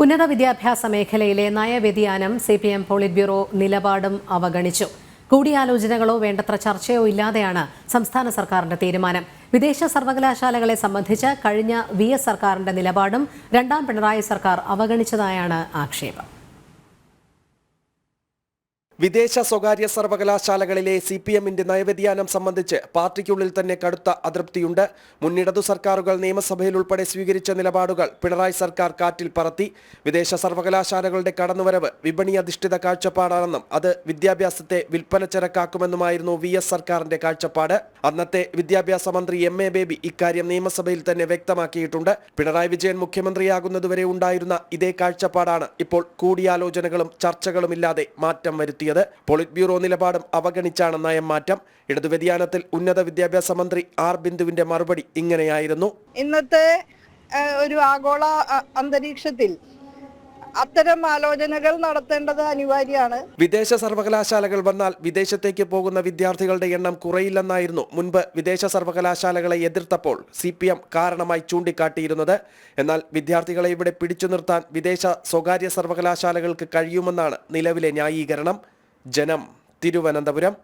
ഉന്നത വിദ്യാഭ്യാസ മേഖലയിലെ നയവ്യതിയാനം സിപിഎം പോളിറ്റ് ബ്യൂറോ നിലപാടും അവഗണിച്ചു. കൂടിയാലോചനകളോ വേണ്ടത്ര ചർച്ചയോ ഇല്ലാതെയാണ് സംസ്ഥാന സർക്കാരിന്റെ തീരുമാനം. വിദേശ സർവകലാശാലകളെ സംബന്ധിച്ച് കഴിഞ്ഞ VS സർക്കാരിന്റെ നിലപാടും രണ്ടാം പിണറായി സർക്കാർ അവഗണിച്ചതായാണ് ആക്ഷേപം. വിദേശ സ്വകാര്യ സർവകലാശാലകളിലെ CPMന്റെ നയവ്യതിയാനം സംബന്ധിച്ച് പാർട്ടിക്കുള്ളിൽ തന്നെ കടുത്ത അതൃപ്തിയുണ്ട്. മുന്നിടതു സർക്കാരുകൾ നിയമസഭയിൽ ഉൾപ്പെടെ സ്വീകരിച്ച നിലപാടുകൾ പിണറായി സർക്കാർ കാറ്റിൽ പറത്തി. വിദേശ സർവകലാശാലകളുടെ കടന്നുവരവ് വിപണി അധിഷ്ഠിത കാഴ്ചപ്പാടാണെന്നും അത് വിദ്യാഭ്യാസത്തെ വിൽപ്പനച്ചരക്കാക്കുമെന്നുമായിരുന്നു VS സർക്കാരിന്റെ കാഴ്ചപ്പാട്. അന്നത്തെ വിദ്യാഭ്യാസ മന്ത്രി MA ബേബി ഇക്കാര്യം നിയമസഭയിൽ തന്നെ വ്യക്തമാക്കിയിട്ടുണ്ട്. പിണറായി വിജയൻ മുഖ്യമന്ത്രിയാകുന്നതുവരെ ഉണ്ടായിരുന്ന ഇതേ കാഴ്ചപ്പാടാണ് ഇപ്പോൾ കൂടിയാലോചനകളും ചർച്ചകളുമില്ലാതെ മാറ്റം വരുത്തി. പോളിറ്റ് ബ്യൂറോ നിലപാടും അവഗണിച്ചാണ് നയം മാറ്റം. ഇടതു വ്യതിയാനത്തിൽ ഉന്നത വിദ്യാഭ്യാസ മന്ത്രി R ബിന്ദുവിന്റെ മറുപടി ഇങ്ങനെയായിരുന്നു. ഇന്നത്തെ ഒരു ആഗോള അന്തരീക്ഷത്തിൽ അത്തരം ആലോചനകൾ നടത്തേണ്ടത് അനിവാര്യമാണ്. വിദേശ സർവകലാശാലകൾ വന്നാൽ വിദേശത്തേക്ക് പോകുന്ന വിദ്യാർത്ഥികളുടെ എണ്ണം കുറയില്ലെന്നായിരുന്നു മുൻപ് വിദേശ സർവകലാശാലകളെ എതിർത്തപ്പോൾ CPM കാരണമായി ചൂണ്ടിക്കാട്ടിയിരുന്നത്. എന്നാൽ വിദ്യാർത്ഥികളെ ഇവിടെ പിടിച്ചു നിർത്താൻ വിദേശ സ്വകാര്യ സർവകലാശാലകൾക്ക് കഴിയുമെന്നാണ് നിലവിലെ ന്യായീകരണം. ജനം, തിരുവനന്തപുരം.